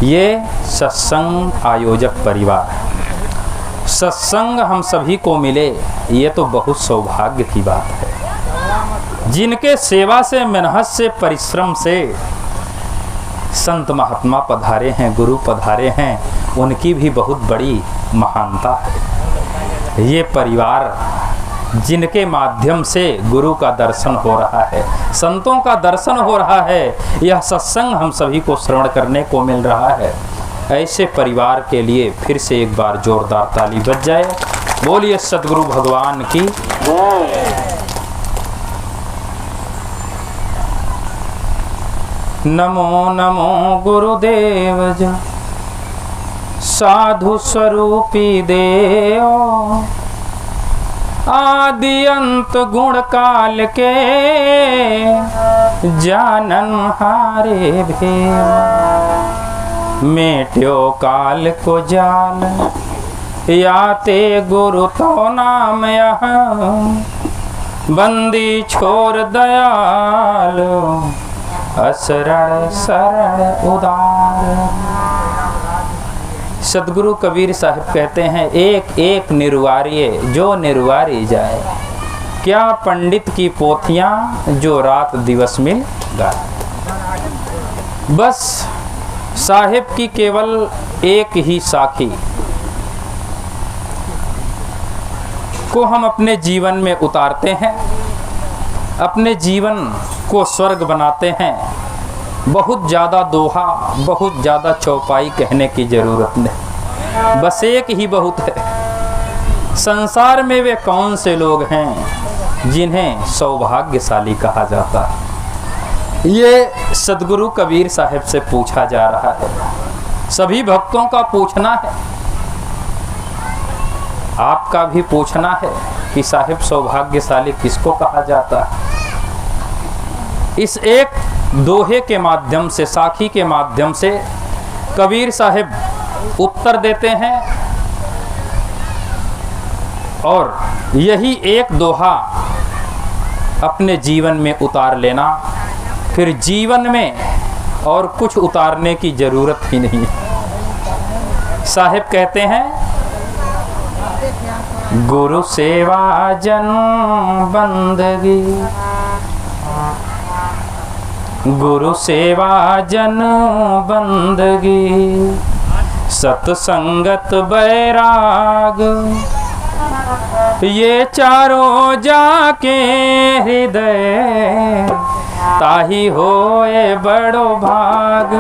ये सत्संग आयोजक परिवार है। सत्संग हम सभी को मिले, ये तो बहुत सौभाग्य की बात है। जिनके सेवा से, मेहनत से, परिश्रम से संत महात्मा पधारे हैं, गुरु पधारे हैं, उनकी भी बहुत बड़ी महानता है। ये परिवार जिनके माध्यम से गुरु का दर्शन हो रहा है, संतों का दर्शन हो रहा है, यह सत्संग हम सभी को श्रवण करने को मिल रहा है। ऐसे परिवार के लिए फिर से एक बार जोरदार ताली बज जाए। बोलिए सद्गुरु भगवान की। नमो नमो गुरुदेव जा साधु स्वरूपी देव, आदि अंत गुण काल के जानन हारे भे, मेट्यो काल को जाल, याते गुरु तो नाम यह, बंदी छोर दयाल, असरण शरण उदार। सदगुरु कबीर साहब कहते हैं, एक एक निर्वार्य जो निर्वारी जाए, क्या पंडित की पोथियां जो रात दिवस में गाए। बस साहिब की केवल एक ही साखी को हम अपने जीवन में उतारते हैं, अपने जीवन को स्वर्ग बनाते हैं। बहुत ज़्यादा दोहा, बहुत ज़्यादा चौपाई कहने की ज़रूरत नहीं, बस एक ही बहुत है। संसार में वे कौन से लोग हैं जिन्हें सौभाग्यशाली कहा जाता है, ये सदगुरु कबीर साहब से पूछा जा रहा है। सभी भक्तों का पूछना है, आपका भी पूछना है कि साहिब सौभाग्यशाली किसको कहा जाता है। इस एक दोहे के माध्यम से, साखी के माध्यम से कबीर साहब उत्तर देते हैं, और यही एक दोहा अपने जीवन में उतार लेना, फिर जीवन में और कुछ उतारने की जरूरत ही नहीं। साहब कहते हैं, गुरु सेवा जन बंदगी, गुरु सेवा जन बंदगी, सतसंगत बैराग, ये चारों जाके हृदय, ताही होए बड़ो भाग,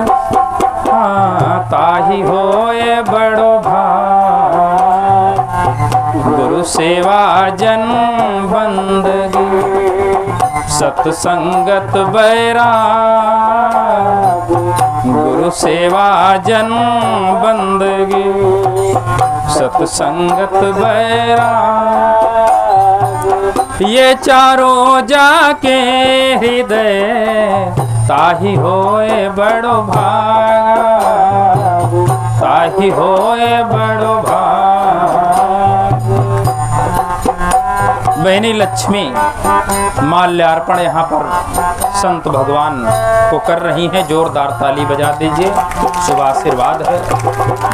हाँ ताही होए बड़ो भाग। गुरु सेवा जन बंदगी, सतसंगत बैराग, गुरु सेवा जन बंदगी, सतसंगत बैराग, ये चारों जाके हृदय, ताही होए बड़ो भाग, ताही होए बड़ो भाग। बहनी लक्ष्मी माल्यार्पण यहाँ पर संत भगवान को कर रही हैं, जोरदार ताली बजा दीजिए, शुभ आशीर्वाद है।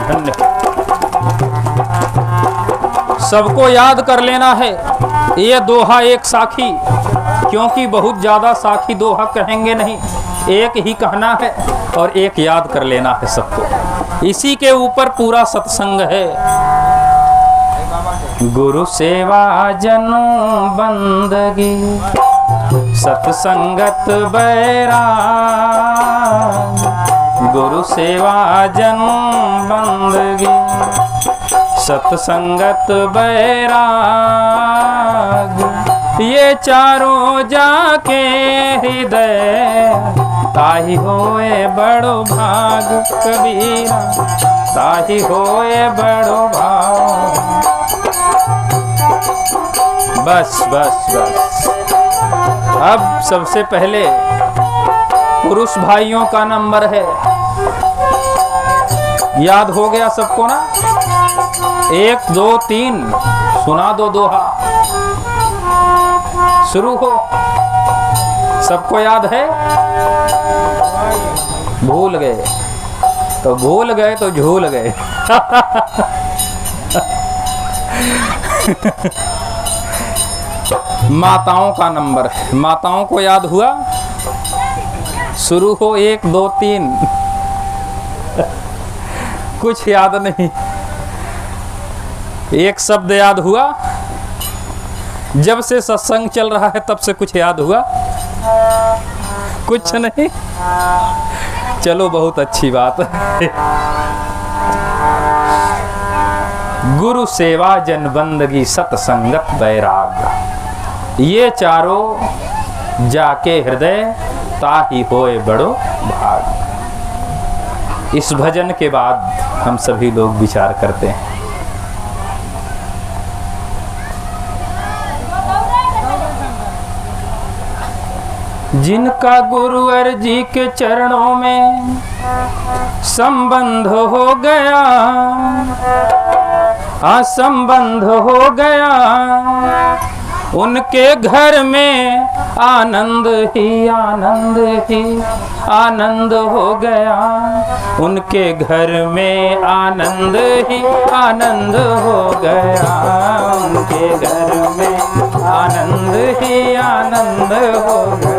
धन्यवाद। सबको याद कर लेना है ये दोहा एक साखी, क्योंकि बहुत ज़्यादा साखी दोहा कहेंगे नहीं, एक ही कहना है और एक याद कर लेना है सबको। इसी के ऊपर पूरा सत्संग है। गुरु सेवा जन बंदगी, सतसंगत बैराग, गुरु सेवा जन बंदगी, सतसंगत बैराग, ये चारों जाके हृदय, ताही होए बड़ो भाग कबीरा, ताही होए बड़ो भाग। बस बस बस। अब सबसे पहले पुरुष भाइयों का नंबर है, याद हो गया सबको ना? 1 2 3 सुना दो दोहा, शुरू हो। सबको याद है? भूल गए? तो भूल गए तो झूल गए। माताओं का नंबर है, माताओं को याद हुआ? शुरू हो 1 2 3, कुछ याद नहीं। एक शब्द याद हुआ? जब से सत्संग चल रहा है तब से कुछ याद हुआ? कुछ नहीं। चलो बहुत अच्छी बात है। गुरु सेवा, जन बंदगी, सत्संगत, वैराग, ये चारों जाके हृदय ताही होए बड़ो भाग। इस भजन के बाद हम सभी लोग विचार करते हैं। जिनका गुरुवर जी के चरणों में संबंध हो गया, संबंध हो गया, उनके घर में आनंद ही आनंद ही आनंद हो गया, उनके घर में आनंद ही आनंद हो गया, उनके घर में आनंद ही आनंद हो गया।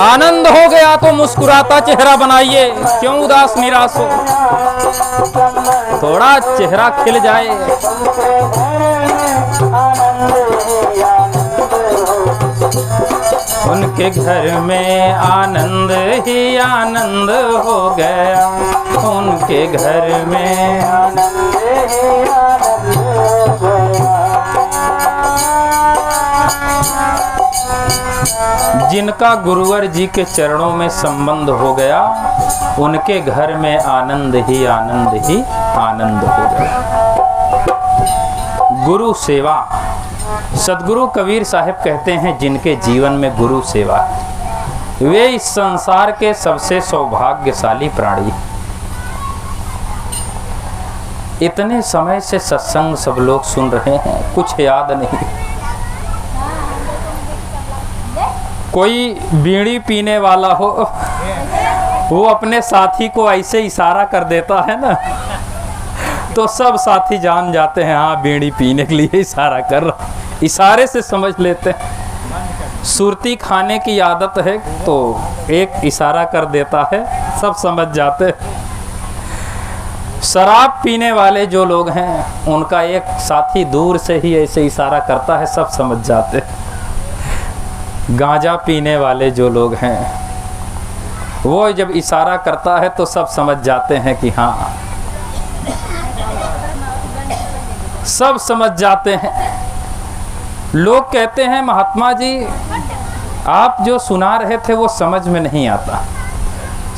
आनंद हो गया तो मुस्कुराता चेहरा बनाइए, क्यों उदास निराश हो, थोड़ा चेहरा खिल जाए। उनके घर में आनंद ही आनंद हो गया, उनके घर में आनंद ही आनंद हो गया। जिनका गुरुवर जी के चरणों में संबंध हो गया, उनके घर में आनंद ही आनंद ही आनंद हो गया। गुरु सेवा, सदगुरु कबीर साहब कहते हैं जिनके जीवन में गुरु सेवा है, वे इस संसार के सबसे सौभाग्यशाली प्राणी। इतने समय से सत्संग सब लोग सुन रहे हैं, कुछ याद नहीं। कोई बीड़ी पीने वाला हो, वो अपने साथी को ऐसे इशारा कर देता है ना, तो सब साथी जान जाते हैं हाँ बीड़ी पीने के लिए इशारा कर रहा, इशारे से समझ लेते हैं। सुरती खाने की आदत है तो एक इशारा कर देता है, सब समझ जाते हैं। शराब पीने वाले जो लोग हैं, उनका एक साथी दूर से ही ऐसे इशारा करता है, सब समझ जाते हैं। गांजा पीने वाले जो लोग हैं, वो जब इशारा करता है तो सब समझ जाते हैं कि हाँ, सब समझ जाते हैं। लोग कहते हैं महात्मा जी आप जो सुना रहे थे वो समझ में नहीं आता।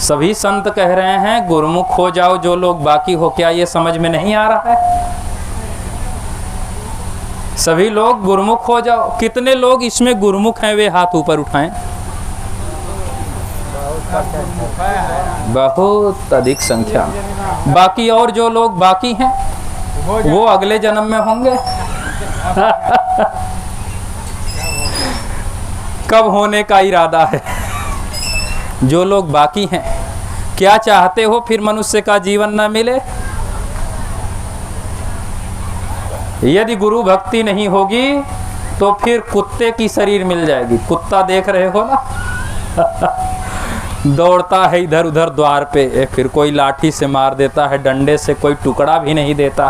सभी संत कह रहे हैं गुरुमुख हो जाओ जो लोग बाकी हो, क्या ये समझ में नहीं आ रहा है? सभी लोग गुरुमुख हो जाओ। कितने लोग इसमें गुरुमुख हैं, वे हाथ ऊपर उठाएं। बहुत अधिक संख्या। बाकी और जो लोग बाकी हैं वो अगले जन्म में होंगे। कब होने का इरादा है? जो लोग बाकी हैं, क्या चाहते हो फिर मनुष्य का जीवन ना मिले? यदि गुरु भक्ति नहीं होगी तो फिर कुत्ते की शरीर मिल जाएगी। कुत्ता देख रहे हो ना, दौड़ता है इधर उधर द्वार पे, फिर कोई लाठी से मार देता है, डंडे से कोई टुकड़ा भी नहीं देता।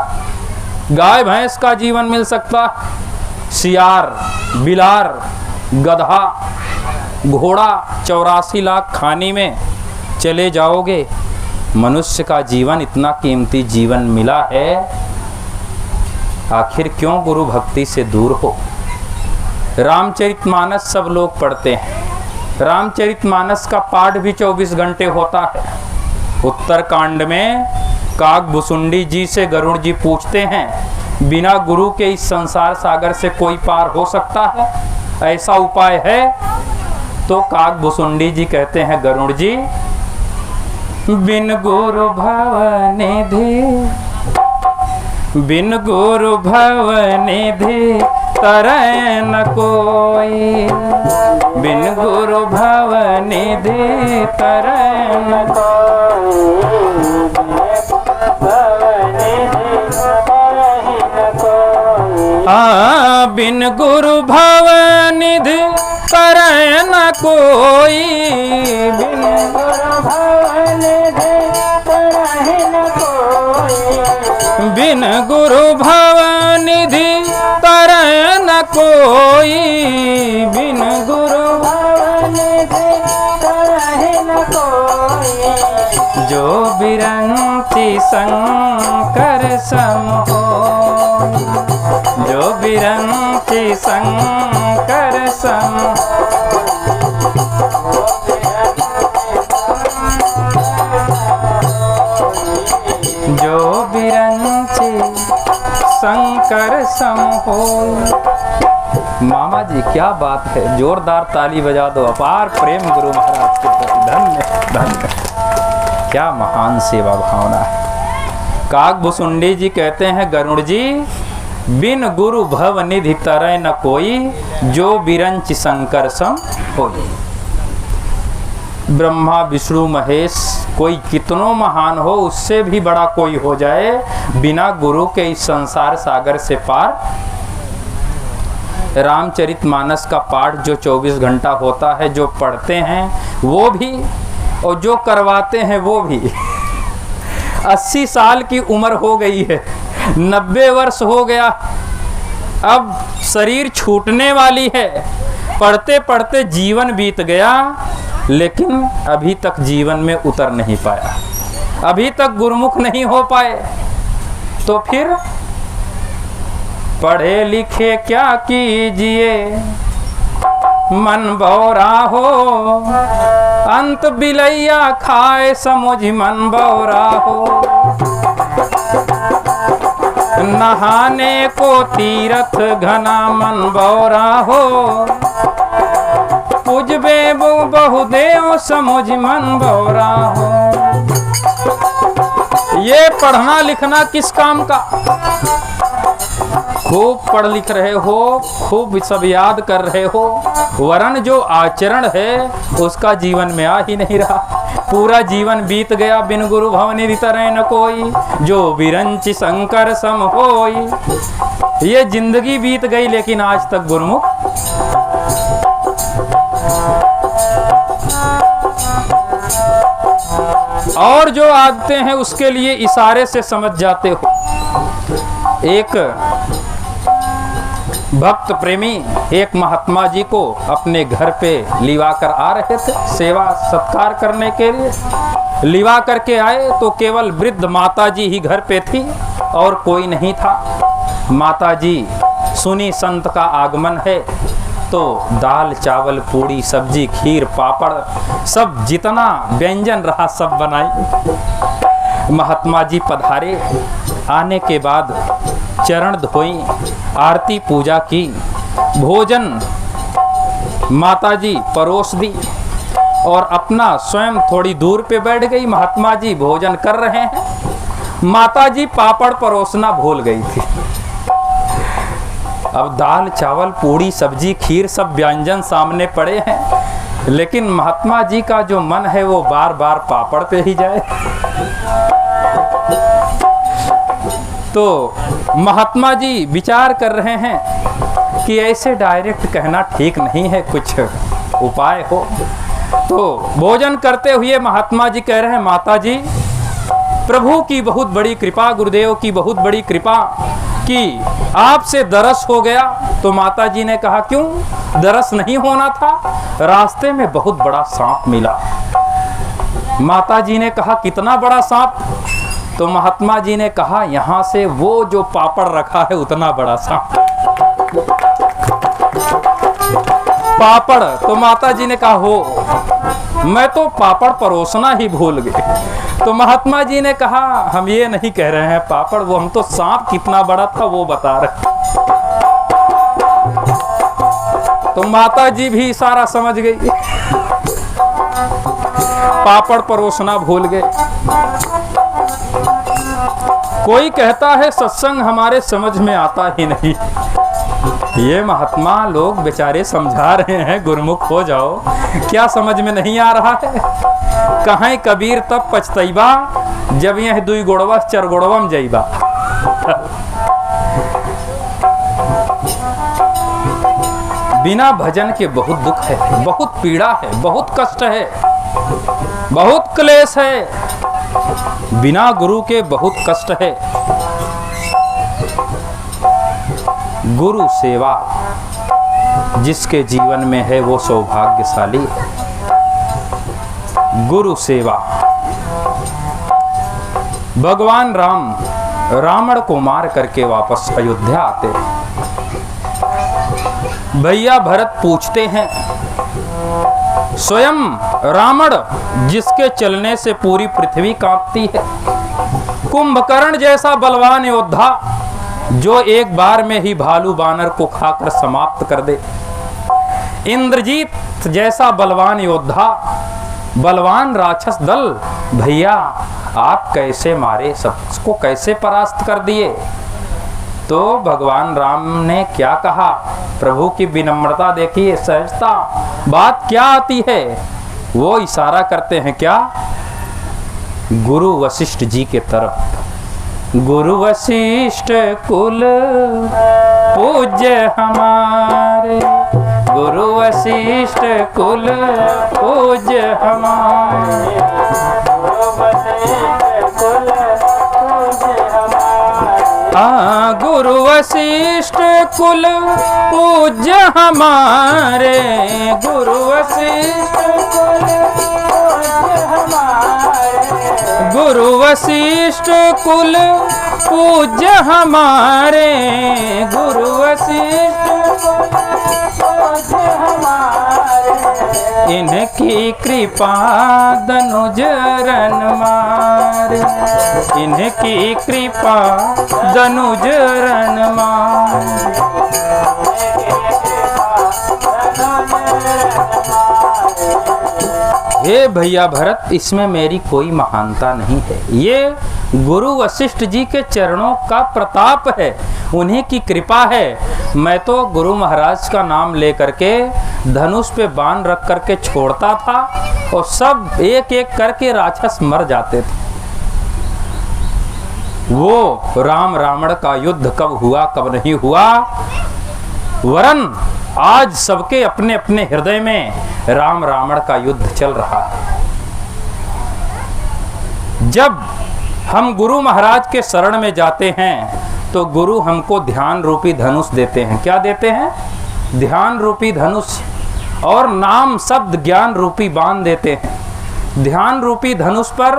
गाय भैंस का जीवन मिल सकता, सियार, बिलार, गधा, घोड़ा 84 लाख खानी में चले जाओगे। मनुष्य का जीवन इतना कीमती जीवन मिला है, आखिर क्यों गुरु भक्ति से दूर हो? रामचरितमानस सब लोग पढ़ते हैं। रामचरितमानस का पाठ भी 24 घंटे होता है। उत्तरकांड में काकभुसुंडी जी से गरुड़ जी पूछते हैं, बिना गुरु के इस संसार सागर से कोई पार हो सकता है? ऐसा उपाय है? तो काकभुसुंडी जी कहते हैं, गरुड़ जी बिन गुरु भवनिधि, बिन गुरु भवनिधि तरय न कोई, बिन गुरु भवनिधि तरय न कोई। बिन गुरु भव निधि तरह न कोई, बिन गुरु भव निधि तरह न कोई, बिन गुरु भव निधि तरह न कोई, बिन गुरु भव निधि तरह न कोई, जो बिरंची शंकर सम होई, जो बिरंची शंकर सम, जो बिरंची शंकर सम होई। मामा जी क्या बात है, जोरदार ताली बजा दो। अपार प्रेम गुरु महाराज के प्रति, धन्य धन्य, क्या महान सेवा भावना है। काकभुसुंडी जी कहते हैं, गरुड़ जी बिन गुरु भव निधि तरह न कोई, जो बिरंच शंकर सम होई। ब्रह्मा विष्णु महेश कोई कितनो महान हो, उससे भी बड़ा कोई हो जाए, बिना गुरु के इस संसार सागर से पार। रामचरितमानस का पाठ जो 24 घंटा होता है, जो पढ़ते हैं वो भी और जो करवाते हैं वो भी। 80 साल की उम्र हो गई है, 90 वर्ष हो गया, अब शरीर छूटने वाली है, पढ़ते पढ़ते जीवन बीत गया, लेकिन अभी तक जीवन में उतर नहीं पाया, अभी तक गुरुमुख नहीं हो पाए। तो फिर पढ़े लिखे क्या कीजिए, मन बौरा हो, अंत बिलैया खाए समुझ मन बौरा हो। नहाने को तीरथ घना मन बौरा हो, पूजबे बहुदेव समुझ मन बौरा हो। ये पढ़ना लिखना किस काम का? खूब पढ़ लिख रहे हो, खूब सब याद कर रहे हो, वरन जो आचरण है उसका जीवन में आ ही नहीं रहा। पूरा जीवन बीत गया, बिन गुरु भव निधि तरह न कोई, जो बिरंच शंकर सम होई। ये जिंदगी बीत गई, लेकिन आज तक गुरुमुख और जो आदतें हैं उसके लिए इशारे से समझ जाते हो। एक भक्त प्रेमी एक महात्मा जी को अपने घर पे लिवा कर आ रहे थे, सेवा सत्कार करने के लिए लिवा करके आए, तो केवल वृद्ध माता जी ही घर पे थी और कोई नहीं था। माता जी सुनी संत का आगमन है, तो दाल चावल पूड़ी सब्जी खीर पापड़ सब जितना व्यंजन रहा सब बनाई। महात्मा जी पधारे, आने के बाद चरण धोई, आरती पूजा की, भोजन माताजी परोस दी और अपना स्वयं थोड़ी दूर पे बैठ गई। महात्मा जी भोजन कर रहे हैं, माताजी पापड़ परोसना भूल गई थी। अब दाल चावल पूड़ी सब्जी खीर सब व्यंजन सामने पड़े हैं, लेकिन महात्मा जी का जो मन है वो बार बार पापड़ पे ही जाए। तो महात्मा जी विचार कर रहे हैं कि ऐसे डायरेक्ट कहना ठीक नहीं है, कुछ उपाय हो। तो भोजन करते हुए महात्मा जी कह रहे हैं, माता जी प्रभु की बहुत बड़ी कृपा, गुरुदेव की बहुत बड़ी कृपा कि आपसे दरस हो गया। तो माता जी ने कहा, क्यों दरस नहीं होना था? रास्ते में बहुत बड़ा सांप मिला। माता जी ने कहा, कितना बड़ा सांप? तो महात्मा जी ने कहा, यहाँ से वो जो पापड़ रखा है उतना बड़ा सांप। पापड़? तो माता जी ने कहा, हो, मैं तो पापड़ परोसना ही भूल गए। तो महात्मा जी ने कहा, हम ये नहीं कह रहे हैं पापड़, वो हम तो सांप कितना बड़ा था वो बता रहे। तो माता जी भी इशारा समझ गई, पापड़ परोसना भूल गए। कोई कहता है सत्संग हमारे समझ में आता ही नहीं, ये महात्मा लोग बेचारे समझा रहे हैं गुरुमुख हो जाओ, क्या समझ में नहीं आ रहा है। कहाँ कबीर तब पछतैबा जब यह दुई गोड़वा चर गोड़वम जईबा। बिना भजन के बहुत दुख है, बहुत पीड़ा है, बहुत कष्ट है, बहुत क्लेश है। बिना गुरु के बहुत कष्ट है। गुरु सेवा जिसके जीवन में है वो सौभाग्यशाली है। गुरु सेवा। भगवान राम रावण को मार करके वापस अयोध्या आते हैं। भैया भरत पूछते हैं, स्वयं रावण जिसके चलने से पूरी पृथ्वी कांपती है, कुंभकर्ण जैसा बलवान योद्धा जो एक बार में ही भालू बानर को खाकर समाप्त कर दे, इंद्रजीत जैसा बलवान योद्धा, बलवान राक्षस दल, भैया आप कैसे मारे, सबको कैसे परास्त कर दिए। तो भगवान राम ने क्या कहा, प्रभु की विनम्रता देखिए, सहजता, बात क्या आती है। वो इशारा करते हैं क्या, गुरु वशिष्ठ जी के तरफ। गुरु वशिष्ठ कुल पूज्य हमारे, गुरु वशिष्ठ कुल पूज्य हमारे, गुरु वशिष्ठ कुल पूज्य हमारे, गुरु वशिष्ठ कुल पूज्य हमारे, गुरु वशिष्ठ कुल पूज्य हमारे, गुरु वशिष्ठ कुल पूज्य हमारे, गुरु वशिष्ठ पूज्य हमारे, इनकी कृपा दनुज रन मारे, इनकी कृपा दनुज रन मारे। हे भैया भरत, इसमें मेरी कोई महानता नहीं है, ये गुरु वशिष्ठ जी के चरणों का प्रताप है, उन्हीं की कृपा है। मैं तो गुरु महाराज का नाम लेकर के धनुष पे बाण रख करके छोड़ता था और सब एक एक करके राक्षस मर जाते थे। वो राम रावण का युद्ध कब हुआ कब नहीं हुआ, वरन आज सबके अपने अपने हृदय में राम रावण का युद्ध चल रहा है। जब हम गुरु महाराज के शरण में जाते हैं तो गुरु हमको ध्यान रूपी धनुष देते हैं। क्या देते हैं? ध्यान रूपी धनुष और नाम शब्द ज्ञान रूपी बाण देते हैं। ध्यान रूपी धनुष पर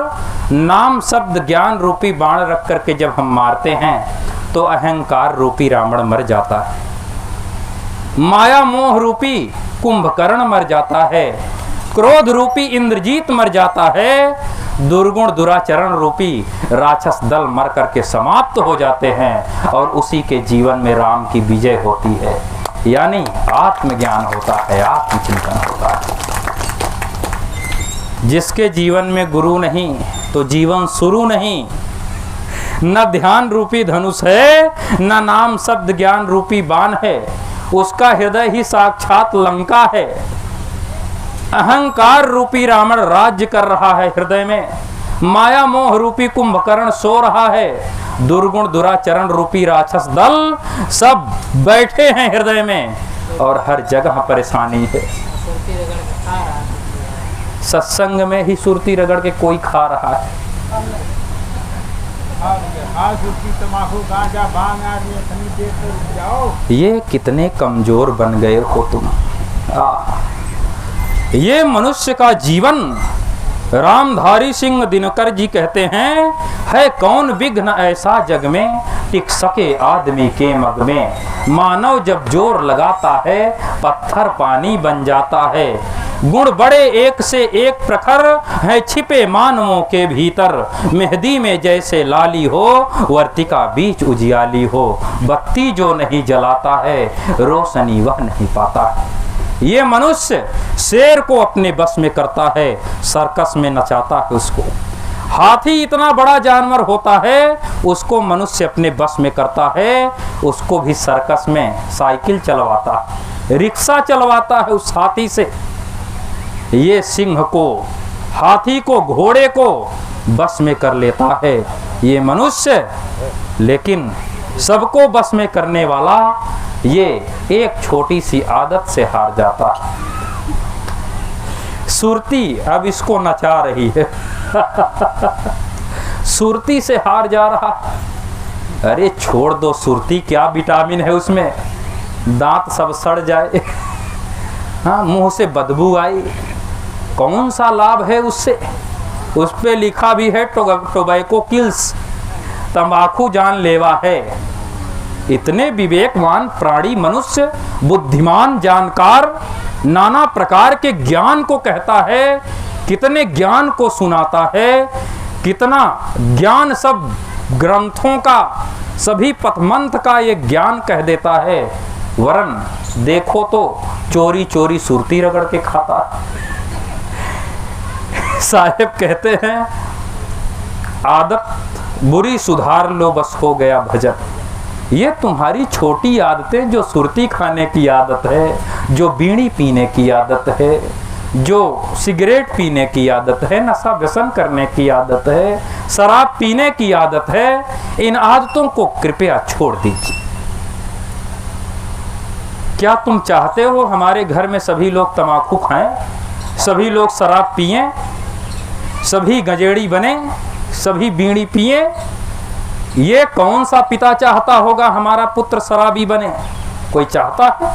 नाम शब्द ज्ञान रूपी बाण रख करके जब हम मारते हैं तो अहंकार रूपी रावण मर जाता है, माया मोह रूपी कुंभकर्ण मर जाता है, क्रोध रूपी इंद्रजीत मर जाता है, दुर्गुण दुराचरण रूपी राक्षस दल मर करके समाप्त हो जाते हैं और उसी के जीवन में राम की विजय होती है, यानी आत्मज्ञान होता है, आत्मचिंतन होता है। जिसके जीवन में गुरु नहीं तो जीवन शुरू नहीं। न ध्यान रूपी धनुष है, न नाम शब्द ज्ञान रूपी बाण है, उसका हृदय ही साक्षात लंका है। अहंकार रूपी रावण राज्य कर रहा है हृदय में, माया मोह रूपी कुंभकर्ण सो रहा है, दुर्गुण दुराचरण रूपी राक्षस दल सब बैठे हैं हृदय में और हर जगह परेशानी है। सत्संग में ही सुरती रगड़ के कोई खा रहा है। ये कितने कमजोर बन गए हो तुम। ये मनुष्य का जीवन, रामधारी सिंह दिनकर जी कहते हैं, है कौन विघ्न ऐसा जग में टिक सके आदमी के मग में। मानव जब जोर लगाता है पत्थर पानी बन जाता है। गुण बड़े एक से एक प्रखर है छिपे मानवों के भीतर। मेहंदी में जैसे लाली हो वर्तिका बीच उजियाली हो। बत्ती जो नहीं जलाता है रोशनी वह नहीं पाता। ये मनुष्य शेर को अपने बस में करता है, सर्कस में नचाता है उसको। हाथी इतना बड़ा जानवर होता है, उसको मनुष्य अपने बस में करता है। उसको भी सर्कस में साइकिल चलवाता है, रिक्शा चलवाता है उस हाथी से। ये सिंह को, हाथी को, घोड़े को बस में कर लेता है ये मनुष्य। लेकिन सबको बस में करने वाला ये एक छोटी सी आदत से हार जाता है। सुरती अब इसको नचा रही है सुरती से हार जा रहा। अरे छोड़ दो सुरती, क्या विटामिन है उसमें, दांत सब सड़ जाए हाँ, मुंह से बदबू आई, कौन सा लाभ है उससे। उस पे लिखा भी है टोबैको किल्स, तंबाकू जानलेवा है। इतने विवेकवान प्राणी मनुष्य, बुद्धिमान जानकार, नाना प्रकार के ज्ञान को कहता है, कितने ज्ञान को सुनाता है, कितना ज्ञान सब ग्रंथों का, सभी पथमंथ का ये ज्ञान कह देता है। वरन देखो तो चोरी चोरी सुरती रगड़ के खाता साहेब कहते हैं आदत बुरी सुधार लो बस हो गया भजन। ये तुम्हारी छोटी आदतें, जो सुरती खाने की आदत है, जो बीड़ी पीने की आदत है, जो सिगरेट पीने की आदत है, नशा व्यसन करने की आदत है, शराब पीने की आदत है, इन आदतों को कृपया छोड़ दीजिए। क्या तुम चाहते हो हमारे घर में सभी लोग तंबाकू खाएं, सभी लोग शराब पिएं, सभी गंजेड़ी बने, सभी बीड़ी पिए? ये कौन सा पिता चाहता होगा हमारा पुत्र शराबी बने? कोई चाहता है?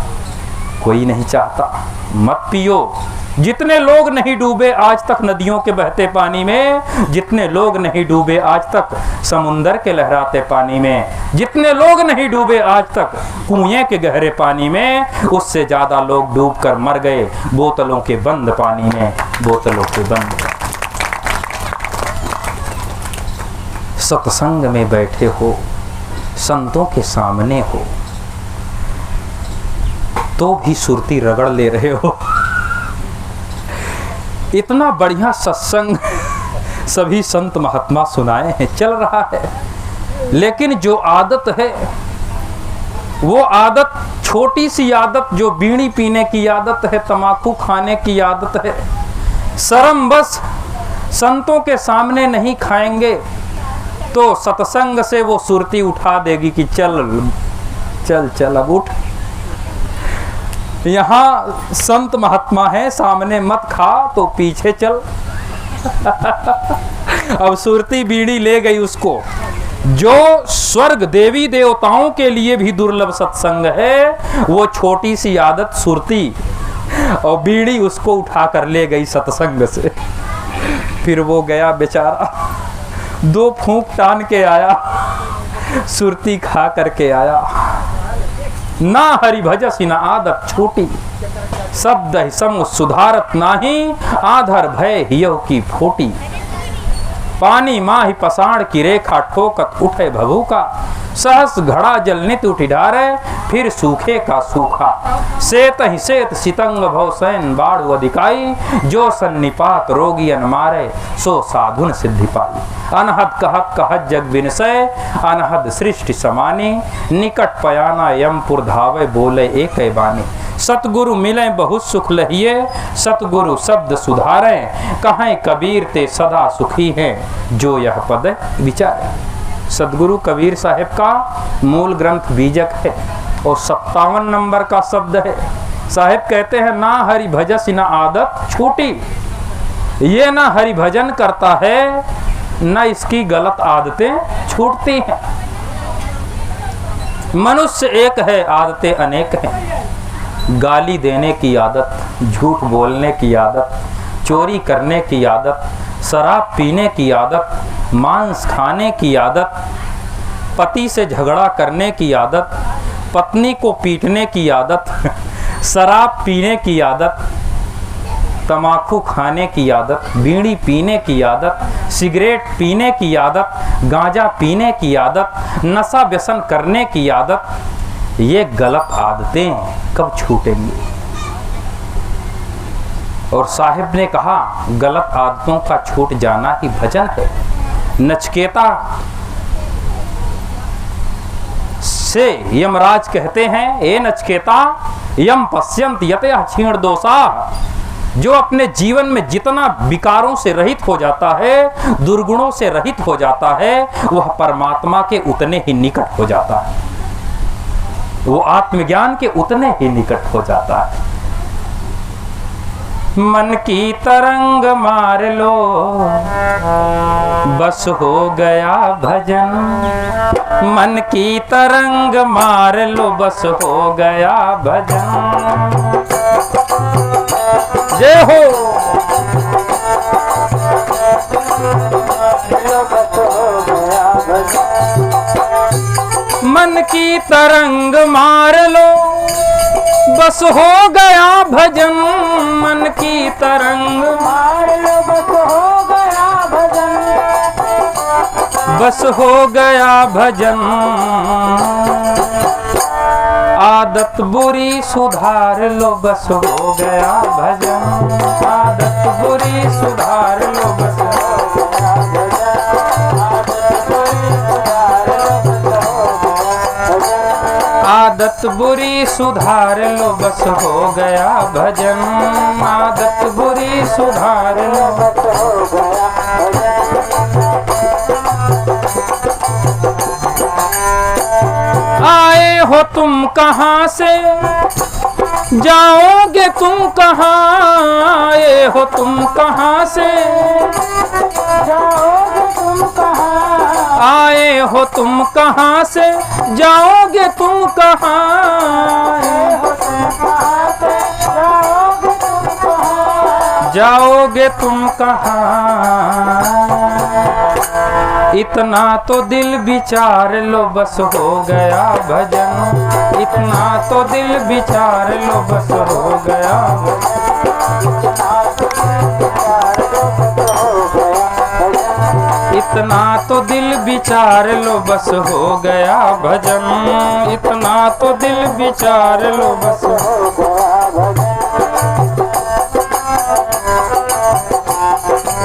कोई नहीं चाहता। मत पियो। जितने लोग नहीं डूबे आज तक नदियों के बहते पानी में, जितने लोग नहीं डूबे आज तक समुंदर के लहराते पानी में, जितने लोग नहीं डूबे आज तक कुएं के गहरे पानी में, उससे ज्यादा लोग डूबकर मर गए बोतलों के बंद पानी में, बोतलों के बंद। सत्संग में बैठे हो, संतों के सामने हो, तो भी सुरती रगड़ ले रहे हो। इतना बढ़िया सत्संग सभी संत महात्मा सुनाए हैं, चल रहा है, लेकिन जो आदत है, वो आदत, छोटी सी आदत, जो बीड़ी पीने की आदत है, तंबाकू खाने की आदत है, शर्म बस संतों के सामने नहीं खाएंगे तो सत्संग से वो सुरती उठा देगी कि चल चल चल अब उठ, यहाँ संत महात्मा है, सामने मत खा तो पीछे चल। अब सुरती बीड़ी ले गई उसको। जो स्वर्ग देवी देवताओं के लिए भी दुर्लभ सत्संग है, वो छोटी सी आदत सुरती और बीड़ी उसको उठा कर ले गई सत्संग से। फिर वो गया बेचारा, 2 फूंक टान के आया, सुरती खा करके आया। ना हरि भजसी ना आदत छूटी, शब्द ही सम सुधारत नाही, आधर भय हियो की फोटी। पानी माही पसाण की रेखा ठोकत उठे भभू का, सहस घड़ा जल नित उठी ढारे, फिर सूखे का सूखा। सेत ही सेत सितंग भव सैन बाढ़ अधिकाई, जो सन्निपात रोगी अनमारे, सो साधुन सिद्धि पाई। अनहद कहत कहत जग विनसय, अनहद सृष्टि समानी, निकट पयाना यमपुर धावे, बोले एक बानी। सतगुरु मिले बहुत सुख लहिए, सतगुरु शब्द सुधारे, कहें कबीर ते सदा सुखी हैं, जो यह पद विचारे। सतगुरु कबीर साहिब का मूल ग्रंथ बीजक है और 57 नंबर का शब्द है। साहिब कहते हैं ना हरि भजसी ना आदत छूटी। ये ना हरि भजन करता है, न इसकी गलत आदतें छूटती हैं। मनुष्य एक है, आदतें अनेक हैं। गाली देने की आदत, झूठ बोलने की आदत, चोरी करने की आदत, शराब पीने की आदत, मांस खाने की आदत, पति से झगड़ा करने की आदत, पत्नी को पीटने की आदत, शराब पीने की आदत, तंबाकू खाने की आदत, बीड़ी पीने की आदत, सिगरेट पीने की आदत, गांजा पीने की आदत, नशा व्यसन करने की आदत, ये गलत आदतें कब छूटेंगी? और साहिब ने कहा गलत आदतों का छूट जाना ही भजन है। नचकेता से यमराज कहते हैं, ए नचकेता यम पश्यंत यतः क्षीण दोषा, जो अपने जीवन में जितना विकारों से रहित हो जाता है, दुर्गुणों से रहित हो जाता है, वह परमात्मा के उतने ही निकट हो जाता है, वो आत्मज्ञान के उतने ही निकट हो जाता है। मन की तरंग मार लो बस हो गया भजन, मन की तरंग मार लो बस हो गया भजन। जय हो। मन की तरंग मार लो बस हो गया भजन, मन की तरंग मार लो बस हो गया भजन, बस हो गया भजन। आदत बुरी सुधार लो बस हो गया भजन, आदत बुरी सुधार लो बस हो गया भजन, आदत बुरी सुधार लो बस हो गया भजन, आदत बुरी सुधार लो बस हो गया भजन। आए हो तुम कहाँ से, जाओगे तुम कहाँ, आए हो तुम कहाँ से, जाओगे तुम कहाँ, आए हो तुम कहाँ से, जाओगे तुम कहाँ, आए हो तुम कहाँ से, जाओगे तुम कहाँ, जाओगे तुम कहाँ। इतना तो दिल विचार लो बस हो गया भजन, इतना तो दिल विचार लो बस हो गया, इतना तो दिल विचार लो बस हो गया भजन, इतना तो दिल विचार लो बस हो गया भजन,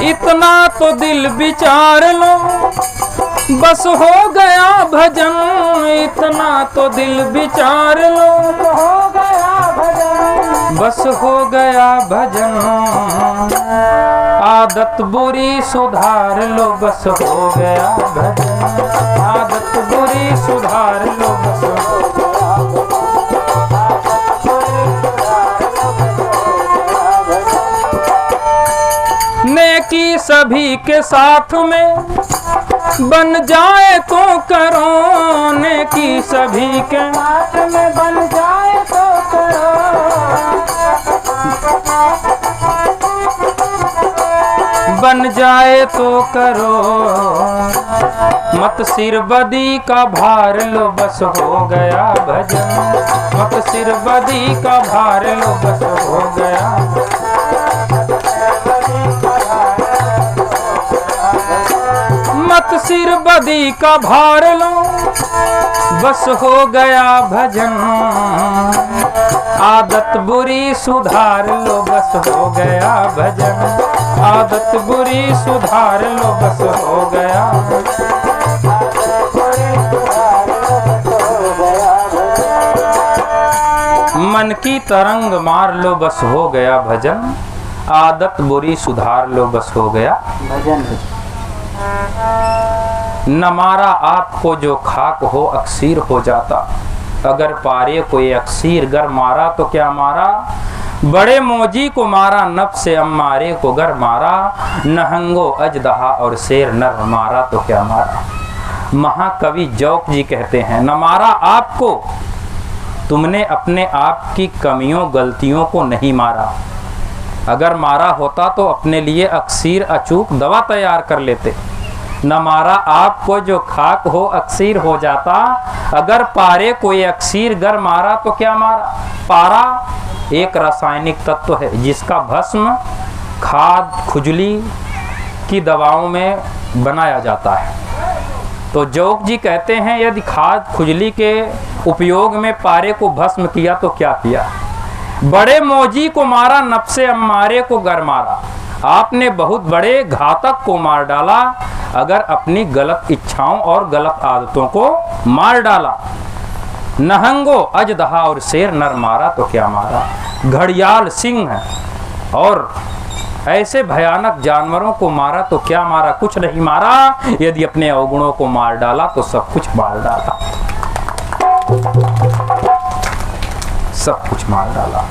इतना तो दिल विचार लो बस हो गया भजन, इतना तो दिल विचार लो हो गया भजन, बस हो गया भजन। आदत बुरी सुधार लो बस हो गया भजन, आदत बुरी सुधार लो बस हो गया भजन। नेकी सभी के साथ में बन जाए तो करो, नेकी सभी के साथ में बन जाए तो करो, बन जाए तो करो, मत सिर बदी का भार लो बस हो गया भजन, मत सिर बदी का भार लो बस हो गया, मत सिर बदी का भार लो बस हो गया भजन। आदत बुरी सुधार लो बस हो गया भजन, आदत बुरी सुधार लो बस हो गया, मन की तरंग मार लो बस हो गया भजन, आदत बुरी सुधार लो बस हो गया भजन। न मारा आपको जो खाक हो अक्सीर हो जाता, अगर पारे कोई अक्सीर गर मारा तो क्या मारा, बड़े मौजी को मारा नफ्स से अम्मारे को गर मारा, नहंगो अजदहा और शेर नर मारा तो क्या मारा। महाकवि जौक जी कहते हैं, न मारा आपको, तुमने अपने आप की कमियों गलतियों को नहीं मारा, अगर मारा होता तो अपने लिए अक्सीर अचूक दवा तैयार कर लेते। न मारा आपको जो खाक हो अक्सीर हो जाता, अगर पारे कोई अक्सीर गर मारा तो क्या मारा। पारा एक रासायनिक तत्व है जिसका भस्म खाद खुजली की दवाओं में बनाया जाता है। तो जौक जी कहते हैं, यदि खाद खुजली के उपयोग में पारे को भस्म किया तो क्या किया। बड़े मौजी को मारा नफ्से अम्मारे को गर मारा, आपने बहुत बड़े घातक को मार डाला अगर अपनी गलत इच्छाओं और गलत आदतों को मार डाला। नहंगो अजदहा और शेर नर मारा तो क्या मारा, घड़ियाल सिंह और ऐसे भयानक जानवरों को मारा तो क्या मारा, कुछ नहीं मारा। यदि अपने अवगुणों को मार डाला तो सब कुछ मार डाला, सब कुछ मार डाला।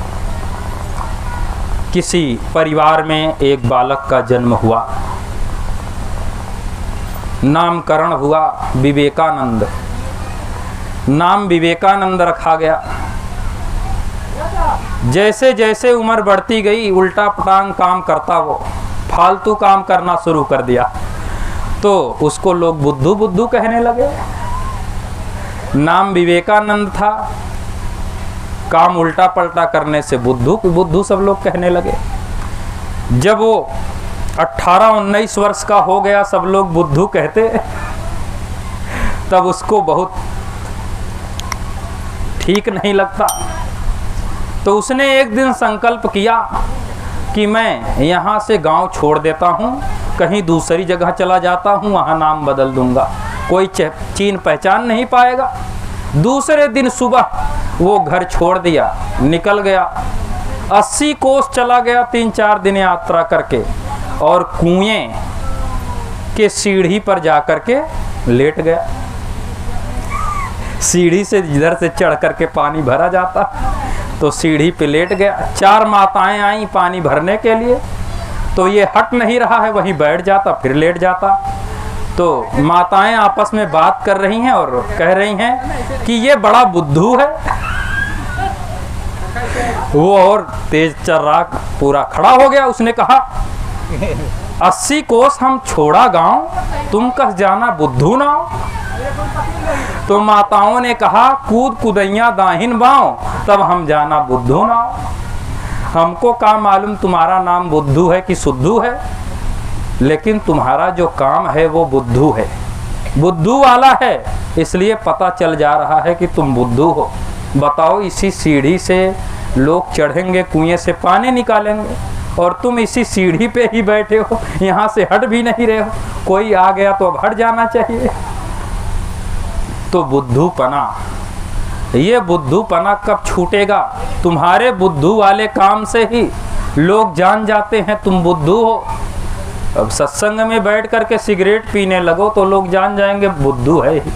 किसी परिवार में एक बालक का जन्म हुआ, नामकरण हुआ विवेकानंद, नाम विवेकानंद रखा गया। जैसे जैसे उम्र बढ़ती गई उल्टा पटांग काम करता, वो फालतू काम करना शुरू कर दिया, तो उसको लोग बुद्धू बुद्धू कहने लगे। नाम विवेकानंद था, काम उल्टा पलटा करने से बुद्धू बुद्धू सब लोग कहने लगे। जब वो 18-19 वर्ष का हो गया, सब लोग बुद्धू कहते, तब उसको बहुत ठीक नहीं लगता। तो उसने एक दिन संकल्प किया कि मैं यहाँ से गांव छोड़ देता हूँ, कहीं दूसरी जगह चला जाता हूँ, वहाँ नाम बदल दूंगा, कोई चीन पहचान नहीं पाएगा। दूसरे दिन सुबह वो घर छोड़ दिया, निकल गया, 80 कोस चला गया 3-4 दिन यात्रा करके, और कुएं के सीढ़ी पर जाकर के लेट गया। सीढ़ी से इधर से चढ़ करके पानी भरा जाता, तो सीढ़ी पे लेट गया। 4 माताएं आई पानी भरने के लिए, तो ये हट नहीं रहा है, वहीं बैठ जाता, फिर लेट जाता। तो माताएं आपस में बात कर रही हैं और कह रही हैं कि ये बड़ा बुद्धू है। वो और तेज चर्राक पूरा खड़ा हो गया। उसने कहा 80 कोस हम छोड़ा गांव, तुम कस जाना बुद्धू नाव। तो माताओं ने कहा कूद कुदैया दाहिन बाँव, तब हम जाना बुद्धू नाव। हमको क्या मालूम तुम्हारा नाम बुद्धू है कि सुद्धू है, लेकिन तुम्हारा जो काम है वो बुद्धू है, बुद्धू वाला है, इसलिए पता चल जा रहा है कि तुम बुद्धू हो। बताओ, इसी सीढ़ी से लोग चढ़ेंगे, कुएं से पानी निकालेंगे, और तुम इसी सीढ़ी पे ही बैठे हो, यहाँ से हट भी नहीं रहे हो। कोई आ गया तो अब हट जाना चाहिए। तो बुद्धूपना, ये बुद्धूपना कब छूटेगा? तुम्हारे बुद्धू वाले काम से ही लोग जान जाते हैं तुम बुद्धू हो। अब सत्संग में बैठ करके सिगरेट पीने लगो तो लोग जान जाएंगे बुद्धू है ही।